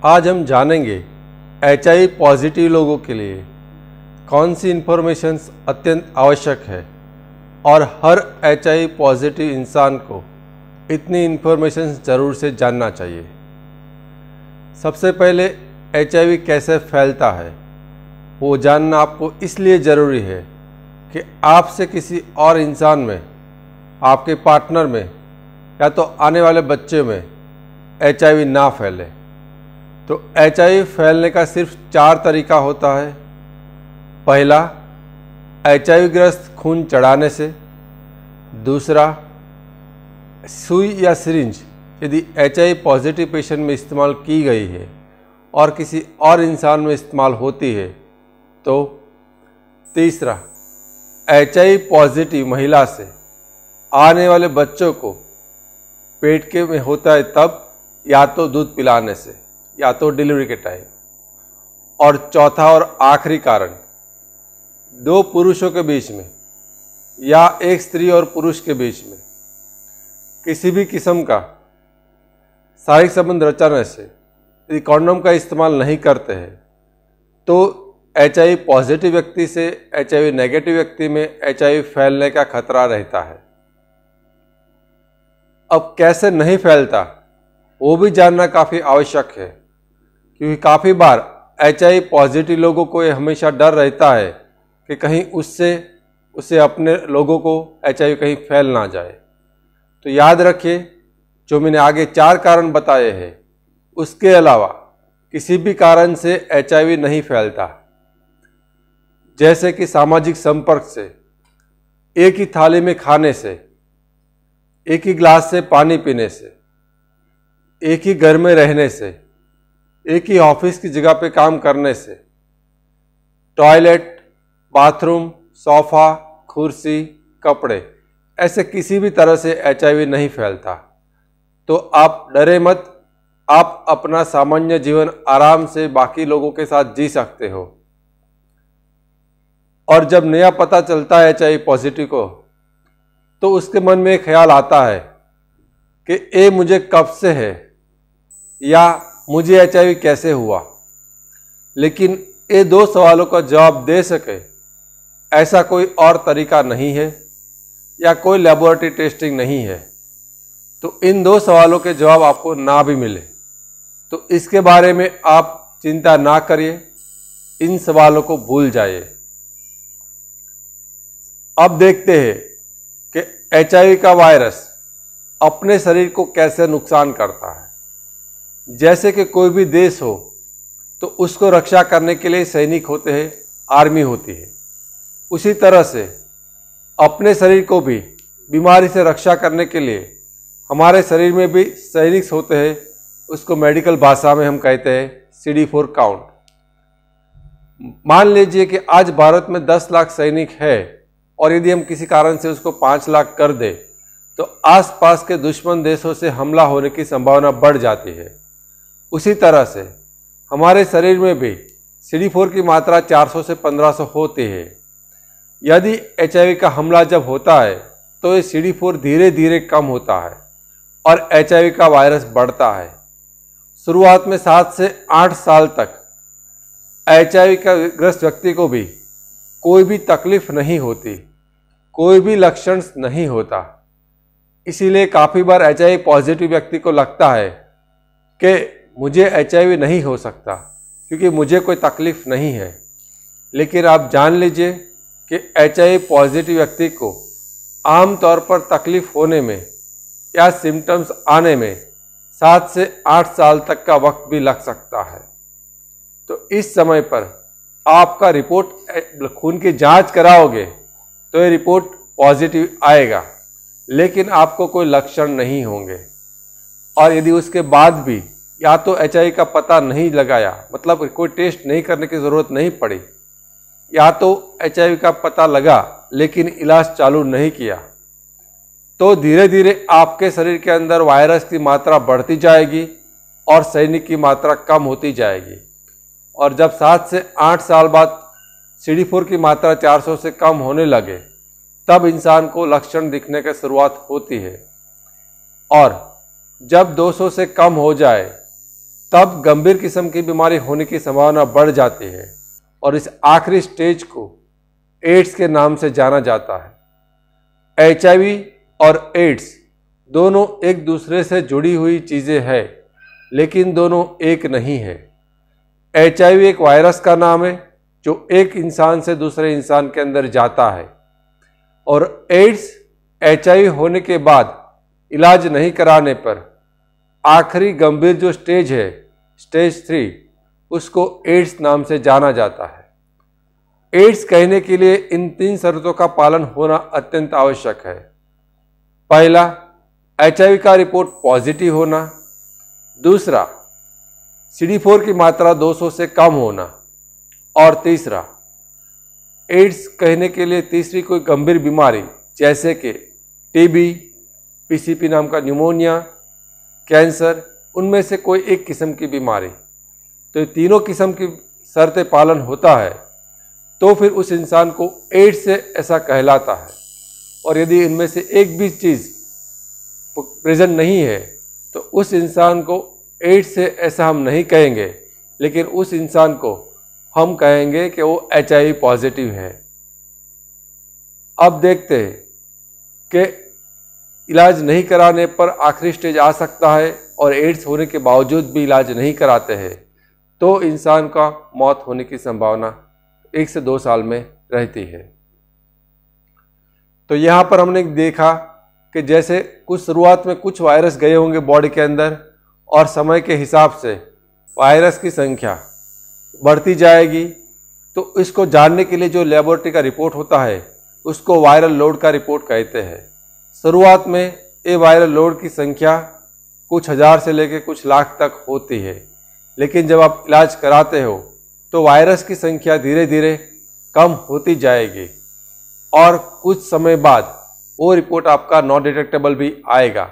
आज हम जानेंगे HIV पॉजिटिव लोगों के लिए कौन सी इन्फॉर्मेशंस अत्यंत आवश्यक है और हर HIV पॉजिटिव इंसान को इतनी इन्फॉर्मेशंस ज़रूर से जानना चाहिए। सबसे पहले HIV कैसे फैलता है वो जानना आपको इसलिए ज़रूरी है कि आपसे किसी और इंसान में, आपके पार्टनर में या तो आने वाले बच्चे में HIV ना फैले। तो HIV फैलने का सिर्फ 4 तरीका होता है। पहला, HIV ग्रस्त खून चढ़ाने से। दूसरा, सुई या सिरिंज यदि HIV पॉजिटिव पेशेंट में इस्तेमाल की गई है और किसी और इंसान में इस्तेमाल होती है तो। तीसरा, HIV पॉजिटिव महिला से आने वाले बच्चों को पेट के में होता है तब या तो दूध पिलाने से या तो डिलीवरी के टाइम। और चौथा और आखिरी कारण, 2 पुरुषों के बीच में या एक स्त्री और पुरुष के बीच में किसी भी किस्म का शारीरिक संबंध रचने से यदि कॉन्डोम का इस्तेमाल नहीं करते हैं तो HIV पॉजिटिव व्यक्ति से HIV नेगेटिव व्यक्ति में HIV फैलने का खतरा रहता है। अब कैसे नहीं फैलता वो भी जानना काफ़ी आवश्यक है, क्योंकि काफ़ी बार HIV पॉजिटिव लोगों को ये हमेशा डर रहता है कि कहीं उससे अपने लोगों को HIV कहीं फैल ना जाए। तो याद रखिए, जो मैंने आगे 4 कारण बताए हैं उसके अलावा किसी भी कारण से HIV नहीं फैलता। जैसे कि सामाजिक संपर्क से, एक ही थाली में खाने से, एक ही ग्लास से पानी पीने से, एक ही घर में रहने से, एक ही ऑफिस की जगह पे काम करने से, टॉयलेट, बाथरूम, सोफा, कुर्सी, कपड़े, ऐसे किसी भी तरह से HIV नहीं फैलता। तो आप डरे मत, आप अपना सामान्य जीवन आराम से बाकी लोगों के साथ जी सकते हो। और जब नया पता चलता है HIV पॉजिटिव को तो उसके मन में एक ख्याल आता है कि ये मुझे कब से है या मुझे HIV कैसे हुआ। लेकिन ये 2 सवालों का जवाब दे सके ऐसा कोई और तरीका नहीं है या कोई लेबोरेटरी टेस्टिंग नहीं है। तो इन 2 सवालों के जवाब आपको ना भी मिले तो इसके बारे में आप चिंता ना करिए, इन सवालों को भूल जाइए। अब देखते हैं कि HIV का वायरस अपने शरीर को कैसे नुकसान करता है। जैसे कि कोई भी देश हो तो उसको रक्षा करने के लिए सैनिक होते हैं, आर्मी होती है। उसी तरह से अपने शरीर को भी बीमारी से रक्षा करने के लिए हमारे शरीर में भी सैनिक होते हैं। उसको मेडिकल भाषा में हम कहते हैं CD4 काउंट। मान लीजिए कि आज भारत में 10 लाख सैनिक है और यदि हम किसी कारण से उसको 5 लाख कर दे तो आसपास के दुश्मन देशों से हमला होने की संभावना बढ़ जाती है। उसी तरह से हमारे शरीर में भी CD4 की मात्रा 400 से 1500 होती है। यदि HIV का हमला जब होता है तो ये CD4 धीरे धीरे कम होता है और HIV का वायरस बढ़ता है। शुरुआत में 7 से 8 साल तक HIV का ग्रस्त व्यक्ति को भी कोई भी तकलीफ नहीं होती, कोई भी लक्षण नहीं होता। इसीलिए काफ़ी बार HIV पॉजिटिव व्यक्ति को लगता है कि मुझे HIV नहीं हो सकता क्योंकि मुझे कोई तकलीफ नहीं है। लेकिन आप जान लीजिए कि HIV पॉजिटिव व्यक्ति को आमतौर पर तकलीफ होने में या सिम्टम्स आने में 7 से 8 साल तक का वक्त भी लग सकता है। तो इस समय पर आपका रिपोर्ट, खून की जांच कराओगे तो ये रिपोर्ट पॉजिटिव आएगा, लेकिन आपको कोई लक्षण नहीं होंगे। और यदि उसके बाद भी या तो HIV का पता नहीं लगाया, मतलब कोई टेस्ट नहीं करने की ज़रूरत नहीं पड़ी, या तो HIV का पता लगा लेकिन इलाज चालू नहीं किया, तो धीरे धीरे आपके शरीर के अंदर वायरस की मात्रा बढ़ती जाएगी और सैनिक की मात्रा कम होती जाएगी। और जब 7 से 8 साल बाद CD4 की मात्रा 400 से कम होने लगे तब इंसान को लक्षण दिखने की शुरुआत होती है। और जब 200 से कम हो जाए तब गंभीर किस्म की बीमारी होने की संभावना बढ़ जाती है और इस आखिरी स्टेज को एड्स के नाम से जाना जाता है। HIV और एड्स दोनों एक दूसरे से जुड़ी हुई चीज़ें हैं, लेकिन दोनों एक नहीं है। HIV एक वायरस का नाम है जो एक इंसान से दूसरे इंसान के अंदर जाता है, और एड्स HIV होने के बाद इलाज नहीं कराने पर आखिरी गंभीर जो स्टेज है, स्टेज 3, उसको एड्स नाम से जाना जाता है। एड्स कहने के लिए इन 3 शर्तों का पालन होना अत्यंत आवश्यक है। पहला, HIV का रिपोर्ट पॉजिटिव होना। दूसरा, CD4 की मात्रा 200 से कम होना। और तीसरा, एड्स कहने के लिए तीसरी कोई गंभीर बीमारी जैसे कि TB, PCP नाम का न्यूमोनिया, कैंसर, उनमें से कोई एक किस्म की बीमारी। तो ये तीनों किस्म की शर्तें पालन होता है तो फिर उस इंसान को एड्स से ऐसा कहलाता है। और यदि इनमें से एक भी चीज़ प्रेजेंट नहीं है तो उस इंसान को एड्स से ऐसा हम नहीं कहेंगे, लेकिन उस इंसान को हम कहेंगे कि वो HIV पॉजिटिव है। अब देखते हैं कि इलाज नहीं कराने पर आखिरी स्टेज आ सकता है और एड्स होने के बावजूद भी इलाज नहीं कराते हैं तो इंसान का मौत होने की संभावना 1 से 2 साल में रहती है। तो यहाँ पर हमने देखा कि जैसे कुछ शुरुआत में कुछ वायरस गए होंगे बॉडी के अंदर और समय के हिसाब से वायरस की संख्या बढ़ती जाएगी, तो इसको जानने के लिए जो लेबोरेटरी का रिपोर्ट होता है उसको वायरल लोड का रिपोर्ट कहते हैं। शुरुआत में ये वायरल लोड की संख्या कुछ हज़ार से लेकर कुछ लाख तक होती है, लेकिन जब आप इलाज कराते हो तो वायरस की संख्या धीरे धीरे कम होती जाएगी और कुछ समय बाद वो रिपोर्ट आपका नॉन डिटेक्टेबल भी आएगा।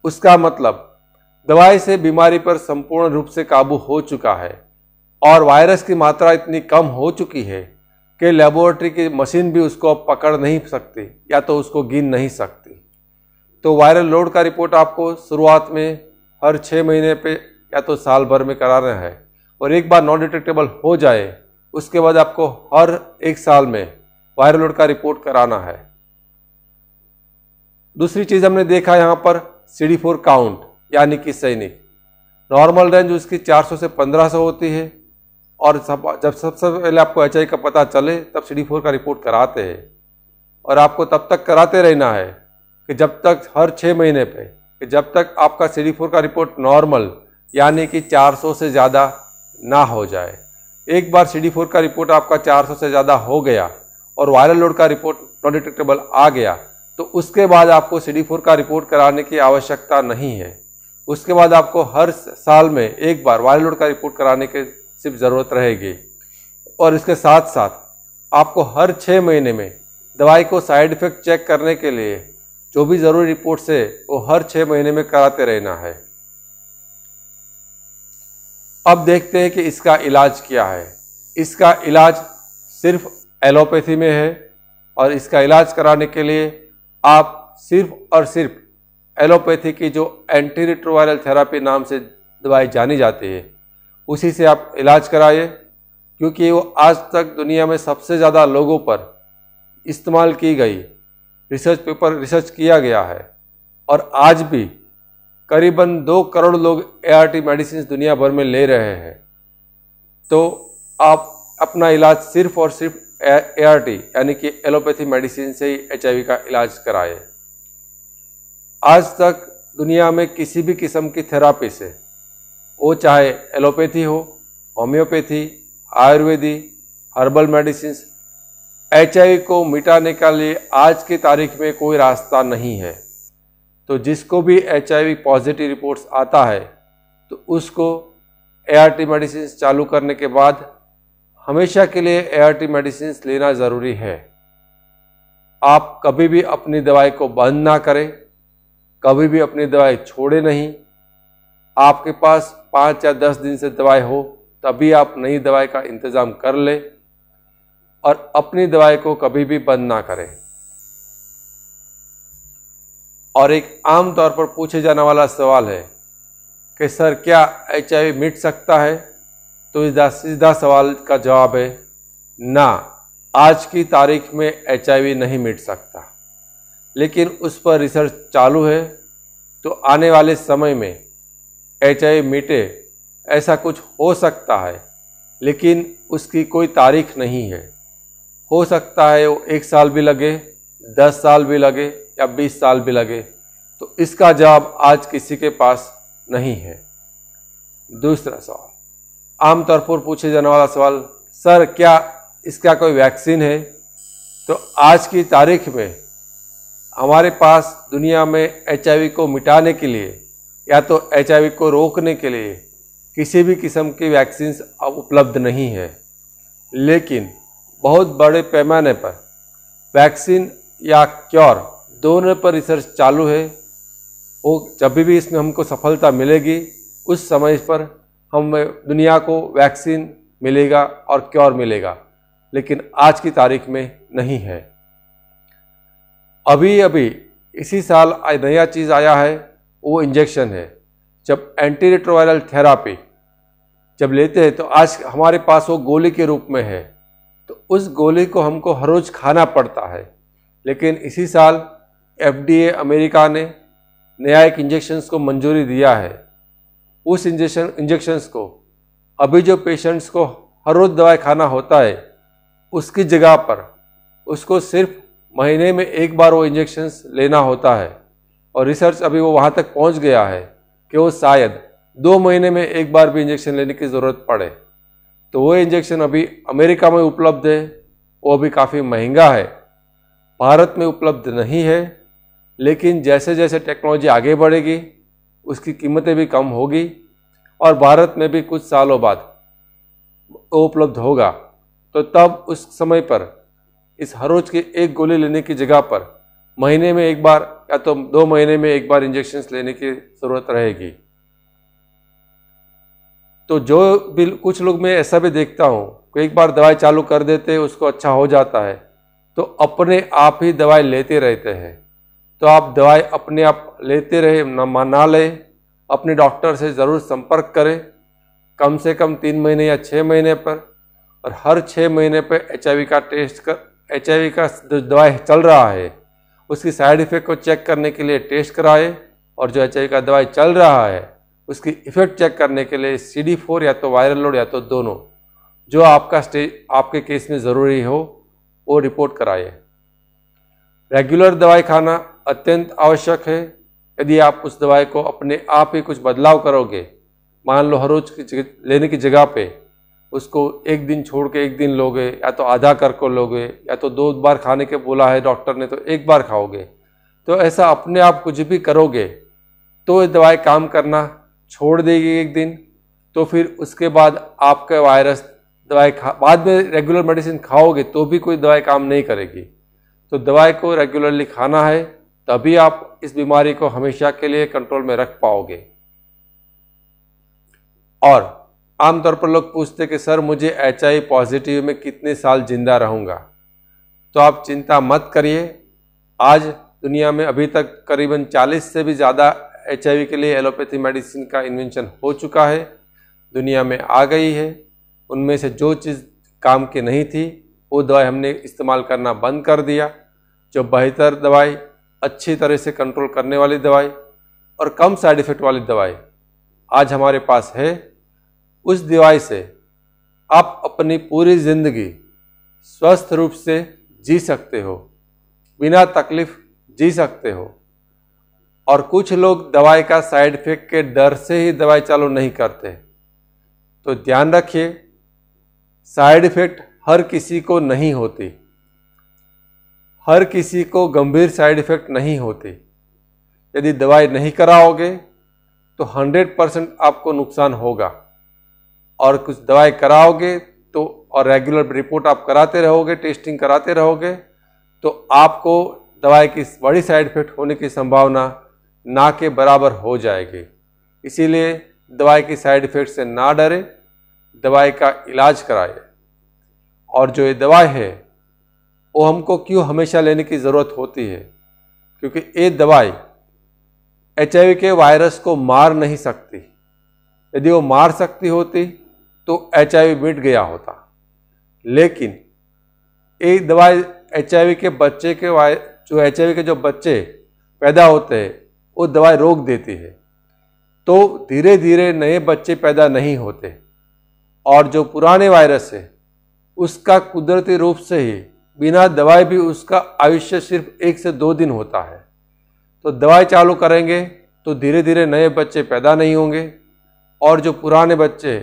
उसका मतलब दवाई से बीमारी पर संपूर्ण रूप से काबू हो चुका है और वायरस की मात्रा इतनी कम हो चुकी है कि लेबोरेटरी की मशीन भी उसको अब पकड़ नहीं सकती या तो उसको गिन नहीं सकती। तो वायरल लोड का रिपोर्ट आपको शुरुआत में हर 6 महीने पे या तो साल भर में कराना है, और एक बार नॉन डिटेक्टेबल हो जाए उसके बाद आपको हर 1 साल में वायरल लोड का रिपोर्ट कराना है। दूसरी चीज़ हमने देखा यहाँ पर CD4 काउंट, यानी कि सैनिक। नॉर्मल रेंज उसकी 400 से 1500 होती है, और जब सबसे पहले आपको HIV का पता चले तब CD4 का रिपोर्ट कराते हैं, और आपको तब तक कराते रहना है कि जब तक हर 6 महीने पे कि जब तक आपका CD4 का रिपोर्ट नॉर्मल यानी कि 400 से ज़्यादा ना हो जाए। एक बार CD4 का रिपोर्ट आपका 400 से ज़्यादा हो गया और वायरल लोड का रिपोर्ट नॉन डिटेक्टेबल आ गया तो उसके बाद आपको CD4 का रिपोर्ट कराने की आवश्यकता नहीं है। उसके बाद आपको हर साल में एक बार वायरल लोड का रिपोर्ट कराने की सिर्फ ज़रूरत रहेगी, और इसके साथ साथ आपको हर 6 महीने में दवाई को साइड इफ़ेक्ट चेक करने के लिए जो भी ज़रूरी रिपोर्ट्स है वो हर 6 महीने में कराते रहना है। अब देखते हैं कि इसका इलाज क्या है। इसका इलाज सिर्फ एलोपैथी में है, और इसका इलाज कराने के लिए आप सिर्फ और सिर्फ एलोपैथी की जो एंटी रिट्रोवायरल थेरेपी नाम से दवाई जानी जाती है उसी से आप इलाज कराइए, क्योंकि वो आज तक दुनिया में सबसे ज़्यादा लोगों पर इस्तेमाल की गई रिसर्च किया गया है, और आज भी करीबन 2 करोड़ लोग ART मेडिसिन दुनिया भर में ले रहे हैं। तो आप अपना इलाज सिर्फ और सिर्फ ART यानी कि एलोपैथी मेडिसिन से ही HIV का इलाज कराए। आज तक दुनिया में किसी भी किस्म की थेरापी से, वो चाहे एलोपैथी हो, homeopathy, Ayurvedic, herbal medicine, HIV को मिटाने के लिए आज की तारीख में कोई रास्ता नहीं है। तो जिसको भी HIV पॉजिटिव रिपोर्ट्स आता है तो उसको ART मेडिसिन चालू करने के बाद हमेशा के लिए ART मेडिसिन लेना ज़रूरी है। आप कभी भी अपनी दवाई को बंद ना करें, कभी भी अपनी दवाई छोड़े नहीं। आपके पास 5 या 10 दिन से दवाई हो तभी आप नई दवाई का इंतज़ाम कर लें, और अपनी दवाई को कभी भी बंद ना करें। और एक आम तौर पर पूछे जाने वाला सवाल है कि सर क्या HIV मिट सकता है, तो इसका सीधा सवाल का जवाब है ना, आज की तारीख में HIV नहीं मिट सकता। लेकिन उस पर रिसर्च चालू है, तो आने वाले समय में HIV मिटे ऐसा कुछ हो सकता है, लेकिन उसकी कोई तारीख नहीं है। हो सकता है वो 1 साल भी लगे, 10 साल भी लगे या 20 साल भी लगे, तो इसका जवाब आज किसी के पास नहीं है। दूसरा सवाल, आमतौर पर पूछे जाने वाला सवाल, सर क्या इसका कोई वैक्सीन है? तो आज की तारीख में हमारे पास दुनिया में HIV को मिटाने के लिए या तो HIV को रोकने के लिए किसी भी किस्म की वैक्सीन अब उपलब्ध नहीं है। लेकिन बहुत बड़े पैमाने पर वैक्सीन या क्योर दोनों पर रिसर्च चालू है। वो जब भी इसमें हमको सफलता मिलेगी, उस समय पर हम दुनिया को वैक्सीन मिलेगा और क्योर मिलेगा, लेकिन आज की तारीख में नहीं है। अभी अभी इसी साल नया चीज़ आया है, वो इंजेक्शन है। जब एंटीरिट्रोवायरल थेरापी जब लेते हैं तो आज हमारे पास वो गोली के रूप में है, तो उस गोली को हमको हर रोज़ खाना पड़ता है। लेकिन इसी साल FDA अमेरिका ने नया एक इंजेक्शन्स को मंजूरी दिया है। उस इंजेक्शन्स को अभी जो पेशेंट्स को हर रोज़ दवाई खाना होता है, उसकी जगह पर उसको सिर्फ महीने में 1 बार वो इंजेक्शन्स लेना होता है। और रिसर्च अभी वो वहाँ तक पहुँच गया है कि वो शायद 2 महीने में 1 बार भी इंजेक्शन लेने की ज़रूरत पड़े। तो वो इंजेक्शन अभी अमेरिका में उपलब्ध है, वो भी काफ़ी महंगा है, भारत में उपलब्ध नहीं है। लेकिन जैसे जैसे टेक्नोलॉजी आगे बढ़ेगी, उसकी कीमतें भी कम होगी और भारत में भी कुछ सालों बाद वो उपलब्ध होगा। तो तब उस समय पर इस हर रोज़ की एक गोली लेने की जगह पर महीने में 1 बार या तो 2 महीने में 1 बार इंजेक्शन्स लेने की ज़रूरत रहेगी। तो जो भी कुछ लोग मैं ऐसा भी देखता हूँ कि एक बार दवाई चालू कर देते, उसको अच्छा हो जाता है, तो अपने आप ही दवाई लेते रहते हैं। तो आप दवाई अपने आप लेते रहे, ना लें, अपने डॉक्टर से ज़रूर संपर्क करें, कम से कम 3 महीने या 6 महीने पर, और हर 6 महीने पर HIV का टेस्ट कर, HIV का जो दवाई चल रहा है उसकी साइड इफ़ेक्ट को चेक करने के लिए टेस्ट कराए, और जो HIV का दवाई चल रहा है उसकी इफ़ेक्ट चेक करने के लिए CD4 या तो वायरल लोड या तो दोनों, जो आपका आपके केस में ज़रूरी हो, वो रिपोर्ट कराइए। रेगुलर दवाई खाना अत्यंत आवश्यक है। यदि आप उस दवाई को अपने आप ही कुछ बदलाव करोगे, मान लो हर रोज़ लेने की जगह पे उसको 1 दिन छोड़ के 1 दिन लोगे, या तो आधा कर लोगे, या तो 2 बार खाने के बोला है डॉक्टर ने तो 1 बार खाओगे, तो ऐसा अपने आप कुछ भी करोगे तो ये दवाई काम करना छोड़ देगी 1 दिन। तो फिर उसके बाद आपका वायरस दवाई बाद में रेगुलर मेडिसिन खाओगे तो भी कोई दवाई काम नहीं करेगी। तो दवाई को रेगुलरली खाना है, तभी आप इस बीमारी को हमेशा के लिए कंट्रोल में रख पाओगे। और आमतौर पर लोग पूछते कि सर मुझे HIV पॉजिटिव में कितने साल जिंदा रहूँगा? तो आप चिंता मत करिए। आज दुनिया में अभी तक करीबन 40 से भी ज़्यादा HIV के लिए एलोपैथी मेडिसिन का इन्वेंशन हो चुका है, दुनिया में आ गई है। उनमें से जो चीज़ काम की नहीं थी वो दवाई हमने इस्तेमाल करना बंद कर दिया। जो बेहतर दवाई, अच्छी तरह से कंट्रोल करने वाली दवाई और कम साइड इफ़ेक्ट वाली दवाई आज हमारे पास है, उस दवाई से आप अपनी पूरी ज़िंदगी स्वस्थ रूप से जी सकते हो, बिना तकलीफ जी सकते हो। और कुछ लोग दवाई का साइड इफ़ेक्ट के डर से ही दवाई चालू नहीं करते। तो ध्यान रखिए, साइड इफ़ेक्ट हर किसी को नहीं होती, हर किसी को गंभीर साइड इफ़ेक्ट नहीं होती। यदि दवाई नहीं कराओगे तो 100% आपको नुकसान होगा, और कुछ दवाई कराओगे तो और रेगुलर रिपोर्ट आप कराते रहोगे, टेस्टिंग कराते रहोगे, तो आपको दवाई की बड़ी साइड इफ़ेक्ट होने की संभावना ना के बराबर हो जाएगी। इसीलिए दवाई की साइड इफ़ेक्ट से ना डरे, दवाई का इलाज कराइए। और जो ये दवाई है वो हमको क्यों हमेशा लेने की ज़रूरत होती है? क्योंकि ये दवाई HIV के वायरस को मार नहीं सकती, यदि वो मार सकती होती तो HIV मिट गया होता। लेकिन एक दवाई HIV के बच्चे के जो HIV के जो बच्चे पैदा होते हैं वो दवाई रोक देती है, तो धीरे धीरे नए बच्चे पैदा नहीं होते और जो पुराने वायरस है उसका कुदरती रूप से ही बिना दवाई भी उसका आयुष्य सिर्फ 1 से 2 दिन होता है। तो दवाई चालू करेंगे तो धीरे धीरे नए बच्चे पैदा नहीं होंगे और जो पुराने बच्चे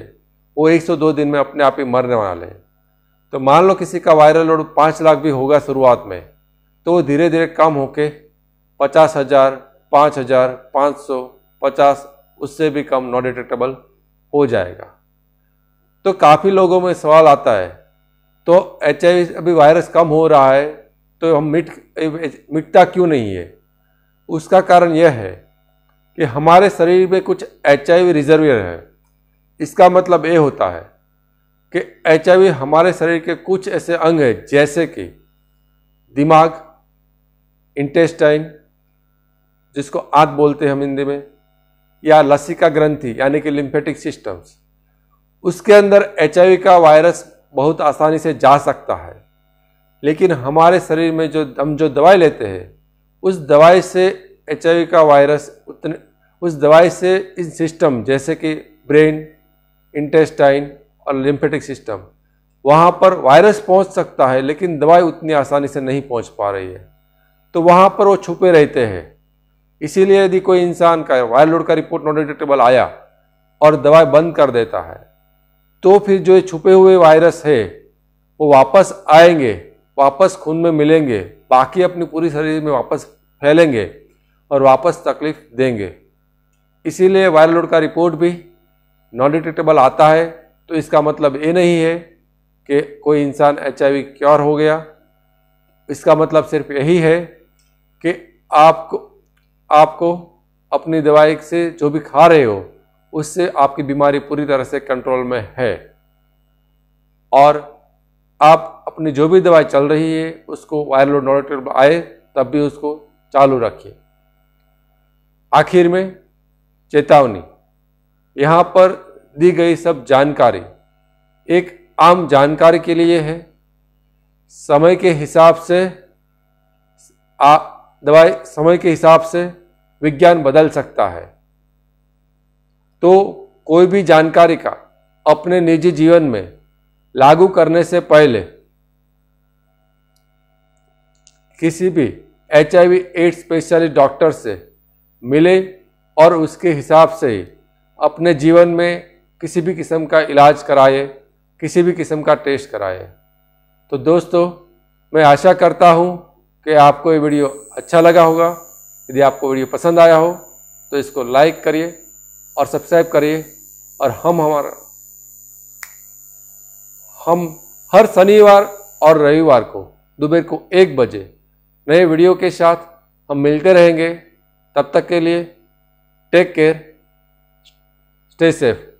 वो 1 से 2 दिन में अपने आप ही मरने वाले हैं। तो मान लो किसी का वायरल लोड 5 लाख भी होगा शुरुआत में, तो वो धीरे धीरे कम होके 50,000, 5,000, 500, 50, उससे भी कम नॉन डिटेक्टेबल हो जाएगा। तो काफ़ी लोगों में सवाल आता है, तो HIV अभी वायरस कम हो रहा है तो हम मिटता क्यों नहीं है? उसका कारण यह है कि हमारे शरीर में कुछ HIV रिजर्वियर है। इसका मतलब ये होता है कि HIV हमारे शरीर के कुछ ऐसे अंग हैं जैसे कि दिमाग, इंटेस्टाइन जिसको आंत बोलते हैं हम हिंदी में, या लसिका ग्रंथि यानी कि लिम्फेटिक सिस्टम्स, उसके अंदर HIV का वायरस बहुत आसानी से जा सकता है। लेकिन हमारे शरीर में हम जो दवाई लेते हैं उस दवाई से HIV का वायरस उस दवाई से इन सिस्टम जैसे कि ब्रेन, इंटेस्टाइन और लिम्फेटिक सिस्टम, वहाँ पर वायरस पहुँच सकता है लेकिन दवाई उतनी आसानी से नहीं पहुँच पा रही है, तो वहाँ पर वो छुपे रहते हैं। इसीलिए यदि कोई इंसान का वायरल लोड का रिपोर्ट नॉन डिटेक्टेबल आया और दवाई बंद कर देता है, तो फिर जो छुपे हुए वायरस है वो वापस आएंगे, वापस खून में मिलेंगे, बाकी अपनी पूरी शरीर में वापस फैलेंगे और वापस तकलीफ देंगे। इसीलिए वायरल लोड का रिपोर्ट भी नॉन डिटेक्टेबल आता है तो इसका मतलब ये नहीं है कि कोई इंसान HIV क्योर हो गया। इसका मतलब सिर्फ यही है कि आपको अपनी दवाई से जो भी खा रहे हो उससे आपकी बीमारी पूरी तरह से कंट्रोल में है और आप अपनी जो भी दवाई चल रही है उसको वायरल लोड नॉन डिटेक्टेबल आए तब भी उसको चालू रखिए। आखिर में चेतावनी, यहाँ पर दी गई सब जानकारी एक आम जानकारी के लिए है। समय के हिसाब से दवाई समय के हिसाब से विज्ञान बदल सकता है, तो कोई भी जानकारी का अपने निजी जीवन में लागू करने से पहले किसी भी HIV एड्स स्पेशलिस्ट डॉक्टर से मिले और उसके हिसाब से ही अपने जीवन में किसी भी किस्म का इलाज कराए, किसी भी किस्म का टेस्ट कराए। तो दोस्तों, मैं आशा करता हूँ कि आपको ये वीडियो अच्छा लगा होगा। यदि आपको वीडियो पसंद आया हो तो इसको लाइक करिए और सब्सक्राइब करिए और हम हर शनिवार और रविवार को दोपहर को 1 बजे नए वीडियो के साथ हम मिलते रहेंगे। तब तक के लिए टेक केयर, स्टे सेफ।